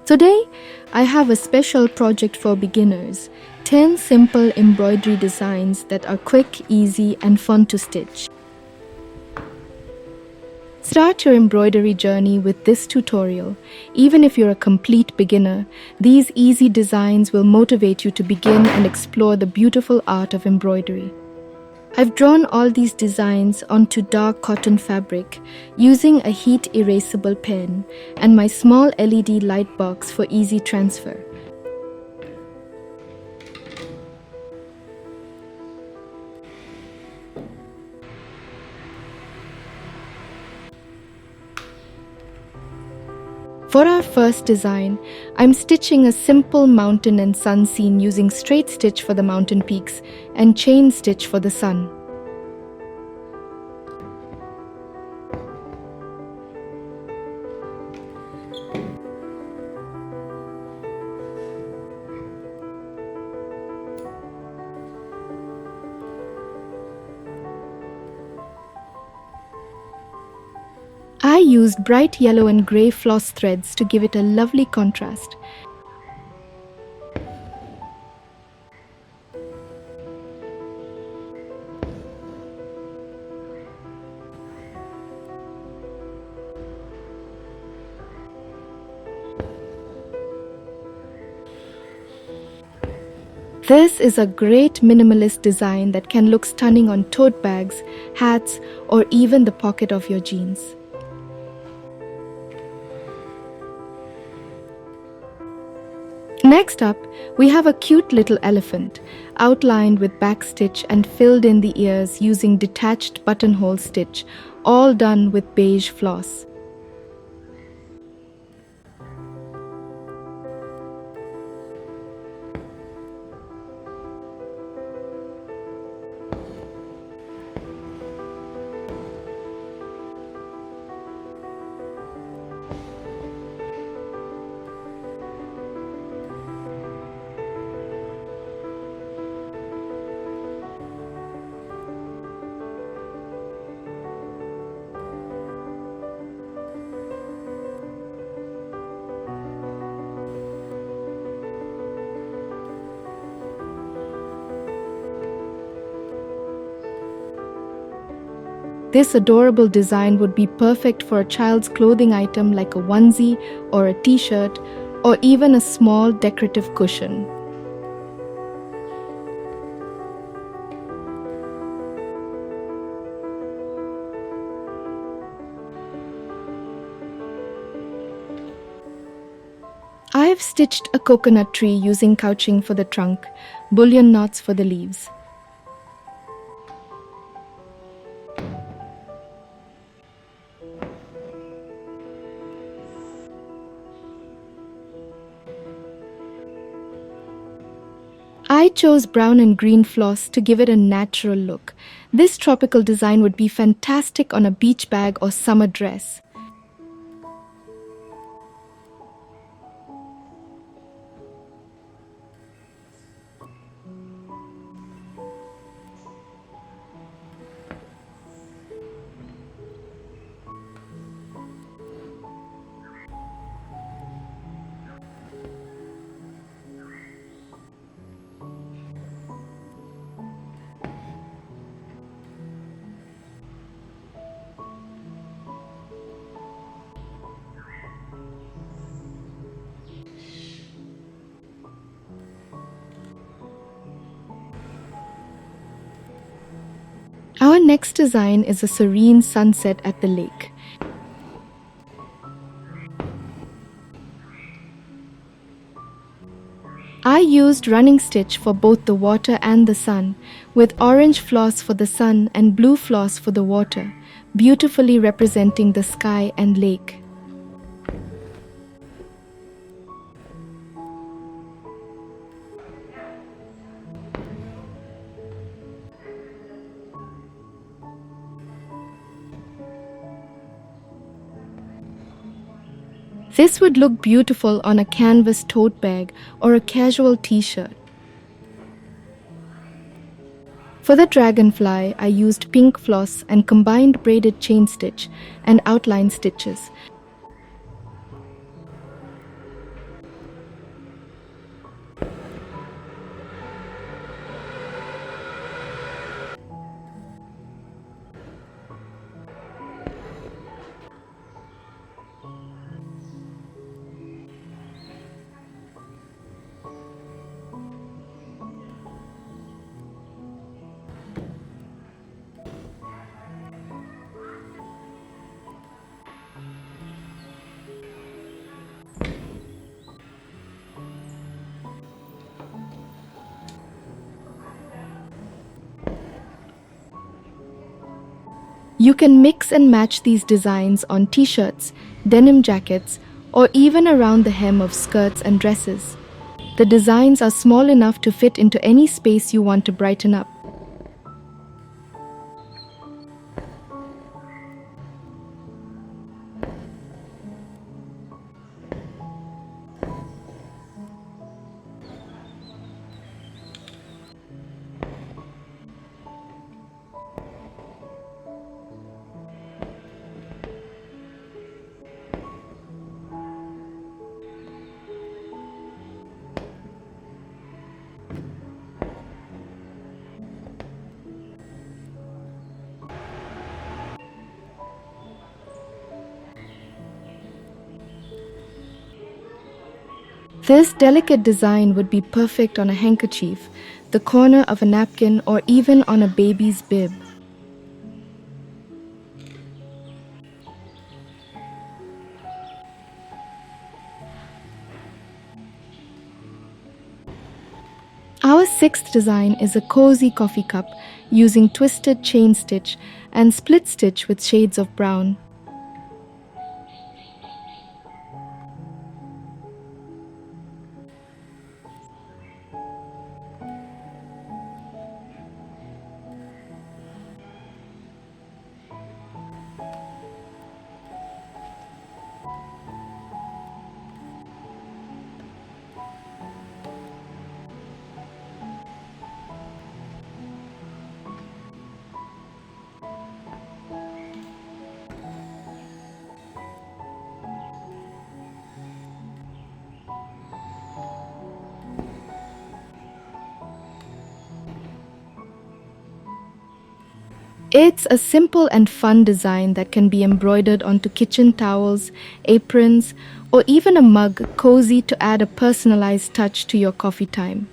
Today, I have a special project for beginners, 10 simple embroidery designs that are quick, easy, and fun to stitch. Start your embroidery journey with this tutorial. Even if you're a complete beginner, these easy designs will motivate you to begin and explore the beautiful art of embroidery. I've drawn all these designs onto dark cotton fabric using a heat erasable pen and my small LED light box for easy transfer. For our first design, I'm stitching a simple mountain and sun scene using straight stitch for the mountain peaks and chain stitch for the sun. I used bright yellow and grey floss threads to give it a lovely contrast. This is a great minimalist design that can look stunning on tote bags, hats, or even the pocket of your jeans. Next up, we have a cute little elephant, outlined with backstitch and filled in the ears using detached buttonhole stitch, all done with beige floss. This adorable design would be perfect for a child's clothing item like a onesie or a t-shirt or even a small decorative cushion. I've stitched a coconut tree using couching for the trunk, bullion knots for the leaves. I chose brown and green floss to give it a natural look. This tropical design would be fantastic on a beach bag or summer dress. Our next design is a serene sunset at the lake. I used running stitch for both the water and the sun, with orange floss for the sun and blue floss for the water, beautifully representing the sky and lake. This would look beautiful on a canvas tote bag or a casual t-shirt. For the Dragonfly, I used pink floss and combined braided chain stitch and outline stitches. You can mix and match these designs on t-shirts, denim jackets, or even around the hem of skirts and dresses. The designs are small enough to fit into any space you want to brighten up. This delicate design would be perfect on a handkerchief, the corner of a napkin, or even on a baby's bib. Our sixth design is a cozy coffee cup using twisted chain stitch and split stitch with shades of brown. It's a simple and fun design that can be embroidered onto kitchen towels, aprons, or even a mug, cozy to add a personalized touch to your coffee time.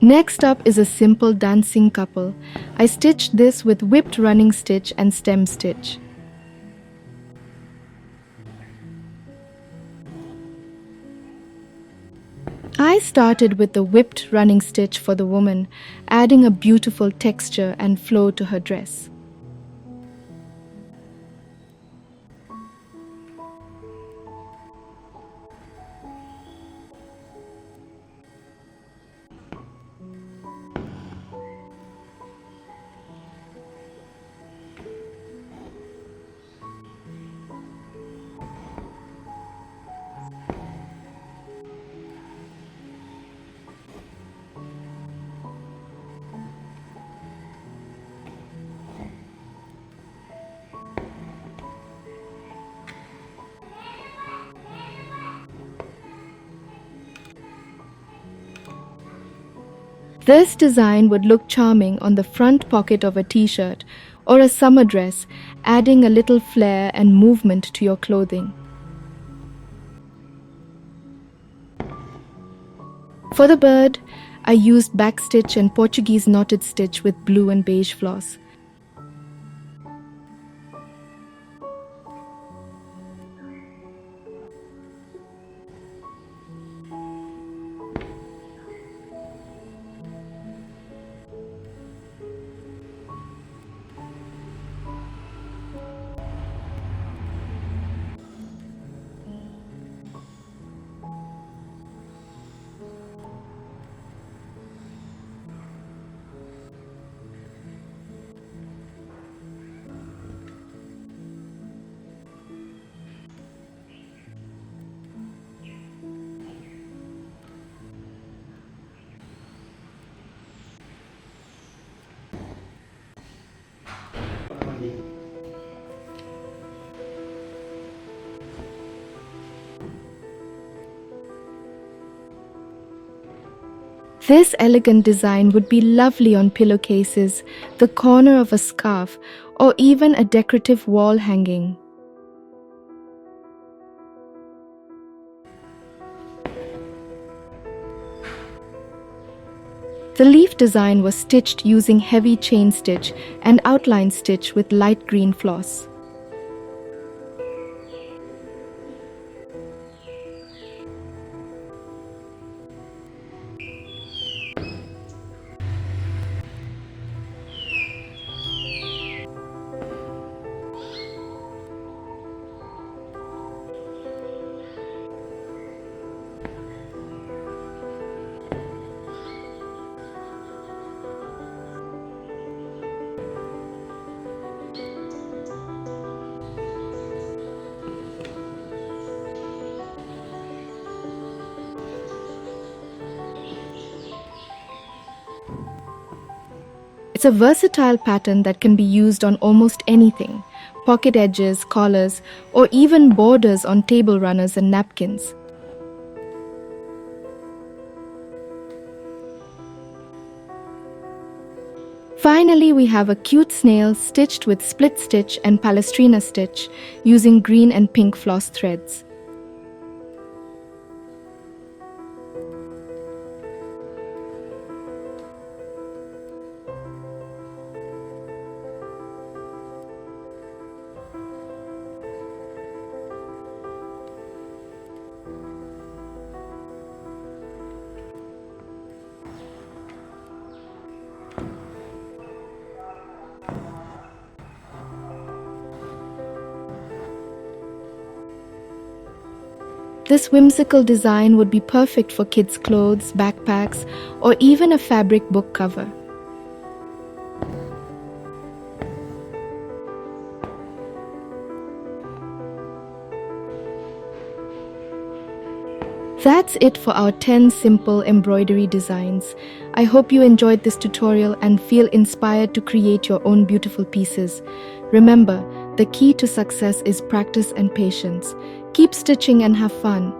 Next up is a simple dancing couple. I stitched this with whipped running stitch and stem stitch. I started with the whipped running stitch for the woman, adding a beautiful texture and flow to her dress. This design would look charming on the front pocket of a t-shirt or a summer dress, adding a little flair and movement to your clothing. For the bird, I used backstitch and Portuguese knotted stitch with blue and beige floss. This elegant design would be lovely on pillowcases, the corner of a scarf, or even a decorative wall hanging. The leaf design was stitched using heavy chain stitch and outline stitch with light green floss. It's a versatile pattern that can be used on almost anything: pocket edges, collars, or even borders on table runners and napkins. Finally, we have a cute snail stitched with split stitch and Palestrina stitch using green and pink floss threads. This whimsical design would be perfect for kids' clothes, backpacks, or even a fabric book cover. That's it for our 10 simple embroidery designs. I hope you enjoyed this tutorial and feel inspired to create your own beautiful pieces. Remember, the key to success is practice and patience. Keep stitching and have fun.